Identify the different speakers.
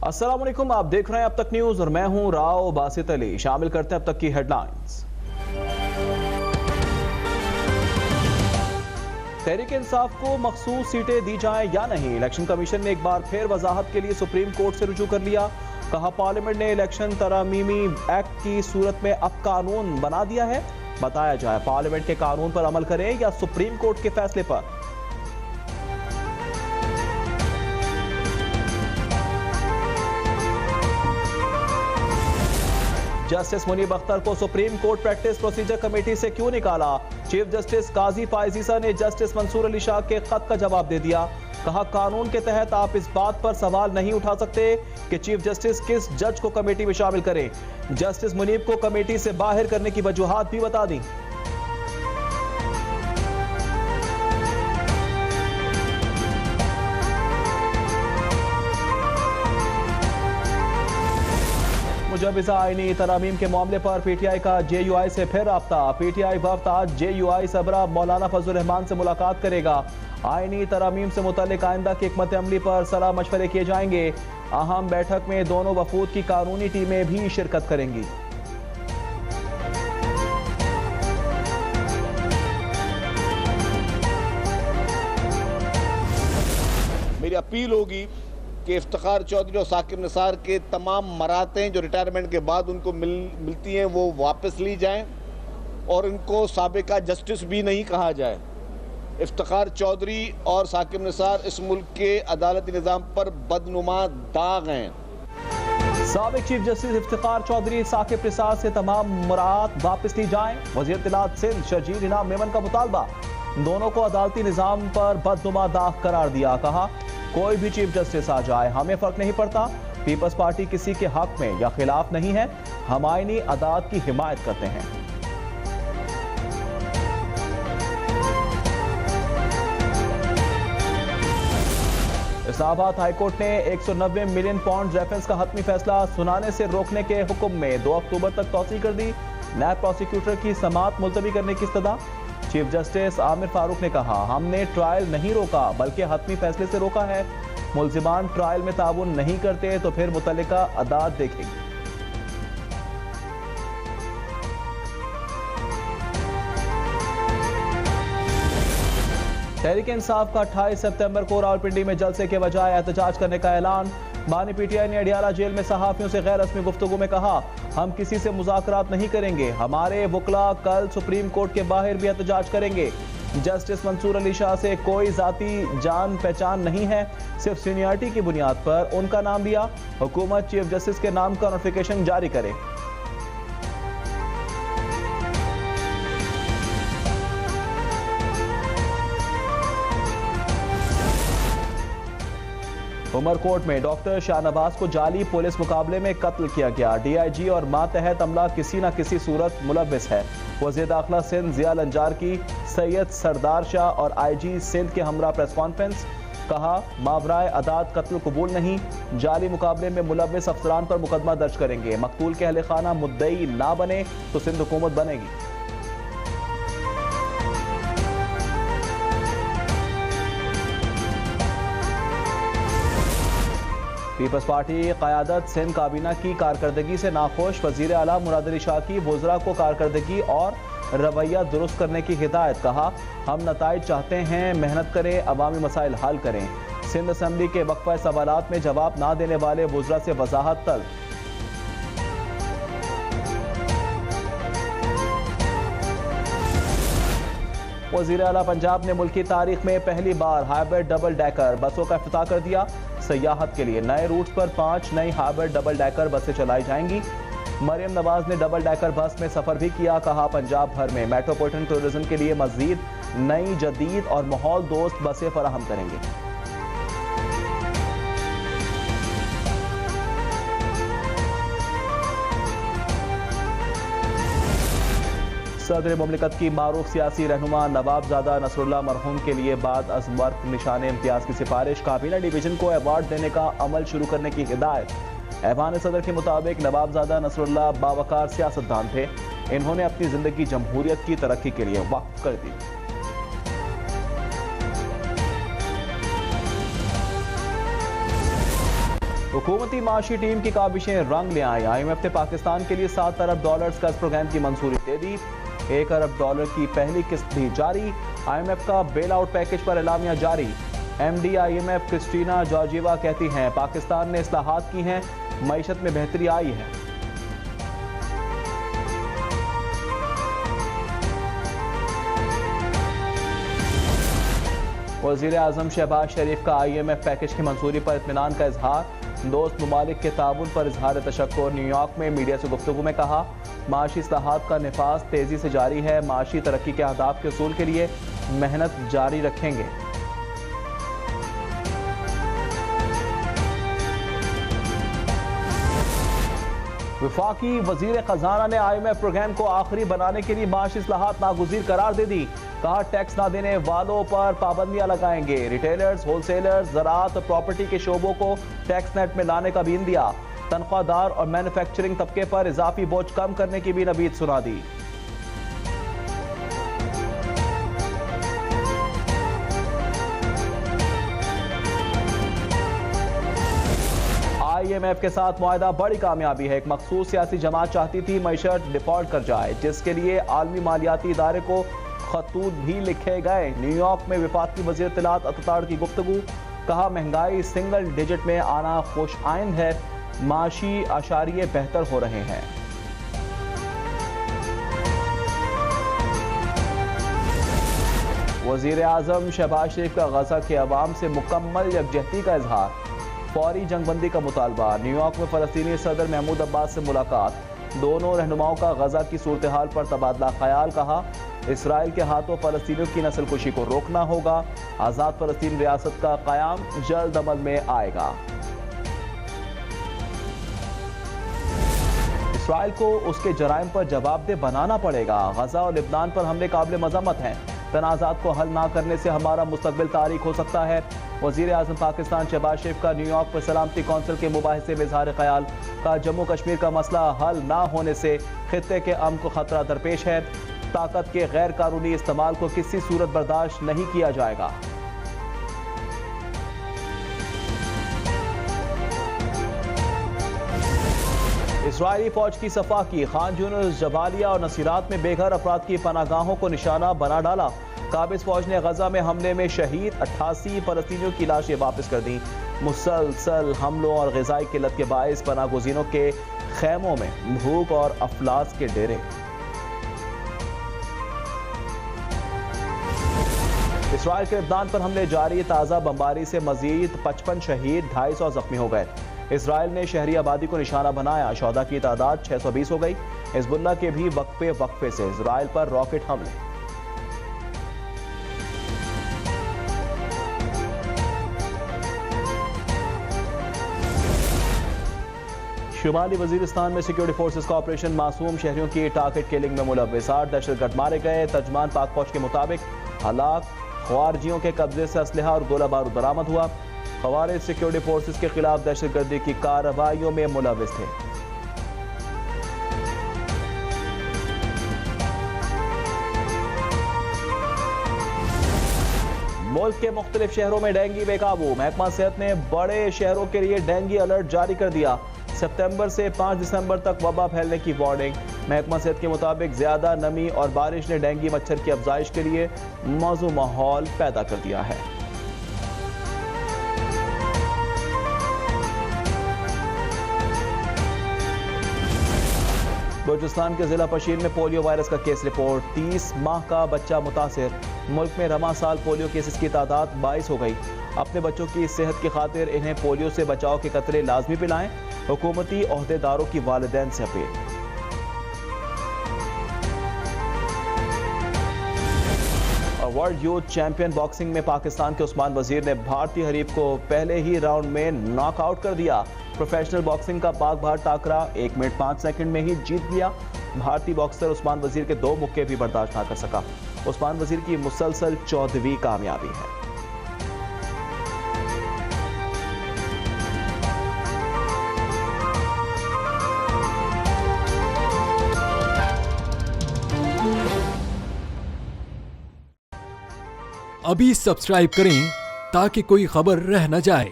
Speaker 1: अस्सलाम वालेकुम, आप देख रहे हैं अब तक न्यूज और मैं हूं राव बासित अली। शामिल करते हैं अब तक की हेडलाइंस। तहरीक इंसाफ को मखसूस सीटें दी जाएं या नहीं, इलेक्शन कमीशन ने एक बार फिर वजाहत के लिए सुप्रीम कोर्ट से रुजू कर लिया। कहा पार्लियामेंट ने इलेक्शन तरामीमी एक्ट की सूरत में अब कानून बना दिया है। बताया जाए पार्लियामेंट के कानून पर अमल करें या सुप्रीम कोर्ट के फैसले पर। जस्टिस मुनीब अख्तर को supreme court practice procedure committee से क्यों निकाला? चीफ जस्टिस काजी फायजीसा ने जस्टिस मंसूर अली शाह के खत का जवाब दे दिया। कहा कानून के तहत आप इस बात पर सवाल नहीं उठा सकते कि चीफ जस्टिस किस जज को कमेटी में शामिल करें। जस्टिस मुनीब को कमेटी से बाहर करने की वजूहात भी बता दी। मुजवज़ा आईनी तरामीम के मामले पर पीटीआई का जेयूआई से फिर राब्ता। पीटीआई वफ्द आज जेयूआई सरबराह मौलाना फजल रहमान से मुलाकात करेगा। आईनी तरामीम से मुतल्लिक आइंदा की हिकमत अमली पर सलाह मशवरे किए जाएंगे। अहम बैठक में दोनों वफूद की कानूनी टीमें भी शिरकत करेंगी।
Speaker 2: मेरी अपील होगी कि इफ्तिखार चौधरी और साकिब निसार के तमाम मरातें जो रिटायरमेंट के बाद उनको मिलती हैं वो वापस ली जाएं और इनको साबिका जस्टिस भी नहीं कहा जाए। इफ्तिखार चौधरी और साकिब निसार इस मुल्क के अदालती निज़ाम पर बदनुमा दाग हैं।
Speaker 1: साबिक चीफ जस्टिस इफ्तिखार चौधरी साकिब निसार से तमाम मुराद वापस ली जाएं। वज़ीर इत्तलात सिंध शर्जील इनाम मेमन का मुतालबा। दोनों को अदालती निज़ाम पर बदनुमा दाग करार दिया। कहा कोई भी चीफ जस्टिस आ जाए हमें फर्क नहीं पड़ता। पीपल्स पार्टी किसी के हक में या खिलाफ नहीं है, हम आईनी अदालत की हिमायत करते हैं। इस्लामाबाद हाईकोर्ट ने 190 मिलियन पाउंड रेफरेंस का हतमी फैसला सुनाने से रोकने के हुक्म में 2 अक्टूबर तक तौसीह कर दी। नायब प्रोसिक्यूटर की समाअत मुलतवी करने की इस्तदा। चीफ जस्टिस आमिर फारूक ने कहा हमने ट्रायल नहीं रोका बल्कि हतमी फैसले से रोका है। मुल्जिमान ट्रायल में ताउन नहीं करते तो फिर मुतल्लिका अदालत देखेगी। तहरीक इंसाफ का 28 सितंबर को रावलपिंडी में जलसे के बजाय एहतजाज करने का ऐलान। बानी पीटीआई ने अडियाला जेल में सहाफियों से गैर रस्मी गुफ्तगू में कहा हम किसी से मुज़ाकरात नहीं करेंगे, हमारे वकला कल सुप्रीम कोर्ट के बाहर भी एहतजाज करेंगे। जस्टिस मंसूर अली शाह से कोई जाती जान पहचान नहीं है, सिर्फ सीनियरिटी की बुनियाद पर उनका नाम लिया। हुकूमत चीफ जस्टिस के नाम का नोटिफिकेशन जारी करे। उमरकोट में डॉक्टर शाहनवाज को जाली पुलिस मुकाबले में कत्ल किया गया। डीआईजी और मातहत अमला किसी न किसी सूरत मुलव्विस है। वज़ीर दाखिला सिंध ज़िया लंजार की सैयद सरदार शाह और आईजी सिंध के हमरा प्रेस कॉन्फ्रेंस। कहा मावराए अदाद कत्ल कबूल नहीं, जाली मुकाबले में मुलव्विस अफसरान पर मुकदमा दर्ज करेंगे। मकतूल के अहले खाना मुद्दई ना बने तो सिंध हुकूमत बनेगी। पीपल्स पार्टी क़यादत सिंध काबीना की कारकर्दगी से नाखुश। वज़ीर आला मुराद अली शाह की वज़रा को कारकर्दगी और रवैया दुरुस्त करने की हिदायत। कहा हम नताइज चाहते हैं, मेहनत करें, अवामी मसाइल हल करें। सिंध असम्बली के वक्फा सवालात में जवाब ना देने वाले वज़रा से वजाहत तलब। वज़ीर आला पंजाब ने मुल्की तारीख में पहली बार हाइब्रिड डबल डेकर बसों का इफ्तिताह कर दिया। सयाहत के लिए नए रूट्स पर 5 नई हाइब्रिड डबल डेकर बसें चलाई जाएंगी। मरियम नवाज ने डबल डेकर बस में सफर भी किया। कहा पंजाब भर में मेट्रोपॉलिटन टूरिज्म के लिए मजीद नई जदीद और माहौल दोस्त बसें फराहम करेंगे। सदर मुमलिकत की मारूफ सियासी रहनुमा नवाबजादा नसरुल्लाह मरहूम के लिए बाद अज़ मर्क निशान इम्तियाज़ की सिफारिश। काबीना डिवीजन को अवार्ड देने का अमल शुरू करने की हिदायत। ऐवान सदर के मुताबिक नवाबजादा नसरुल्लाह बावकार सियासतदान थे। इन्होंने अपनी जिंदगी जमहूरियत की तरक्की के लिए वक्फ कर दी। हुकूमती माशी टीम की काबिशें रंग ले आई। IMF ने पाकिस्तान के लिए $7 अरब कर्ज प्रोग्राम की मंजूरी दे दी। $1 अरब की पहली किस्त भी जारी। IMF का बेल आउट पैकेज पर एलामिया जारी। MD IMF क्रिस्टीना जॉर्जिएवा कहती हैं पाकिस्तान ने इस्लाहात की हैं, मईशत में बेहतरी आई है। वज़ीर आज़म शहबाज शरीफ का IMF पैकेज की मंजूरी पर इत्मीनान का इजहार। दोस्त ममालिक के ताउन पर इजहार तशक्कुर। न्यूयॉर्क में मीडिया से गुफ्तगू में कहा माशी इस्लाहात का नफाज तेजी से जारी है, माशी तरक्की के अहदाफ के उसूल के लिए मेहनत जारी रखेंगे। वफाकी वजीर खजाना ने IMF प्रोग्राम को आखिरी बनाने के लिए माशी इस्लाहात नागुज़ीर करार दे दी। कहा टैक्स ना देने वालों पर पाबंदियां लगाएंगे। रिटेलर्स, होलसेलर्स, ज़राअत और प्रॉपर्टी के शोबों को टैक्स नेट में लाने का भी दिया। तनख्वाहदार और मैन्युफैक्चरिंग तबके पर इजाफी बोझ कम करने की भी नवीद सुना दी। IMF के साथ मुआहदा बड़ी कामयाबी है। एक मखसूस सियासी जमात चाहती थी मईशत डिफॉल्ट कर जाए, जिसके लिए आलमी मालियाती इदारे को खतूत भी लिखे गए। न्यूयॉर्क में वफाकी वज़ीर इत्तलात अतताड़ की गुफ्तगू। कहा महंगाई सिंगल डिजिट में आना खुश आइंद है, माशी आशारिये बेहतर हो रहे हैं। वज़ीर आज़म शहबाज शरीफ का गजा के अवाम से मुकम्मल यकजहती का इजहार। फौरी जंगबंदी का मुतालबा। न्यूयॉर्क में फ़लस्तीनी सदर महमूद अब्बास से मुलाकात। दोनों रहनुमाओं का गजा की सूरत हाल पर तबादला ख्याल। कहा इसराइल के हाथों फ़लस्तीनियों की नस्ल कुशी को रोकना होगा। आज़ाद फ़लस्तीन रियासत का क़याम जल्द अमल में आएगा। इसराइल को उसके जराइम पर जवाबदेह बनाना पड़ेगा। गजा और लिबनान पर हमले काबिल मज़म्मत हैं। तनाज़ात को हल ना करने से हमारा मुस्तकबिल तारीख हो सकता है। वज़ीर आज़म पाकिस्तान शहबाज शरीफ का न्यूयॉर्क पर सलामती कौंसिल के मुबाहिसे में इज़हार ख्याल। का जम्मू कश्मीर का मसला हल ना होने से खित्ते के अमन को खतरा दरपेश है। ताकत के गैर कानूनी इस्तेमाल को किसी सूरत बर्दाश्त नहीं किया जाएगा। इसराइली फौज की सफा की। खान यूनुस, जबालिया और नसीरात में बेघर अफराद की पनागाहों को निशाना बना डाला। काबिज फौज ने गजा में हमले में शहीद 88 फलस्तीनियों की लाशें वापस कर दी। मुसलसल हमलों और ग़िज़ाई किल्लत के बायस पनागुज़ीनों के खैमों में भूख और अफलास के डेरे। इसराइल के लेबनान पर हमले जारी। ताज़ा बमबारी से मजीद 55 शहीद, 250 जख्मी हो गए। इसराइल ने शहरी आबादी को निशाना बनाया। शोहदा की तादाद 620 हो गई। हिज़्बुल्लाह के भी वक्फे से इसराइल पर रॉकेट हमले। शुमाली वजीरिस्तान में सिक्योरिटी फोर्सेस का ऑपरेशन। मासूम शहरियों की टारगेट किलिंग में मुलव्वस 8 दहशतगर्द मारे गए। तर्जमान पाक फौज के मुताबिक हलाक ख्वारजियों के कब्जे से असलहा और गोला बारूद बरामद हुआ। ख्वारिज सिक्योरिटी फोर्सेस के खिलाफ दहशतगर्दी की कार्रवाइयों में मुलव्वस थे। मुल्क के मुख्तलिफ शहरों में डेंगू बेकाबू। महकमा सेहत ने बड़े शहरों के लिए डेंगू अलर्ट जारी कर दिया। सितंबर से 5 दिसंबर तक वबा फैलने की वार्निंग। महकमा सेहत के मुताबिक ज्यादा नमी और बारिश ने डेंगू मच्छर की अफजाइश के लिए मौजूद माहौल पैदा कर दिया है। बलूचिस्तान के जिला पशीर में पोलियो वायरस का केस रिपोर्ट। 30 माह का बच्चा मुतासिर। मुल्क में रमा साल पोलियो केसेस की तादाद 22 हो गई। अपने बच्चों की सेहत की खातिर इन्हें पोलियो से बचाव के कतरे लाजमी पिलाएं। हुकूमती ओहदेदारों की वालिदैन से appeal. World youth champion boxing में पाकिस्तान के उस्मान वजीर ने भारतीय हरीफ को पहले ही राउंड में नॉकआउट कर दिया। प्रोफेशनल बॉक्सिंग का पाक भारत टाकरा 1 मिनट 5 सेकंड में ही जीत लिया। भारतीय बॉक्सर उस्मान वजीर के 2 मुक्के भी बर्दाश्त ना कर सका। उस्मान वजीर की मुसलसल 14वीं कामयाबी है।
Speaker 3: अभी सब्सक्राइब करें ताकि कोई खबर रह न जाए।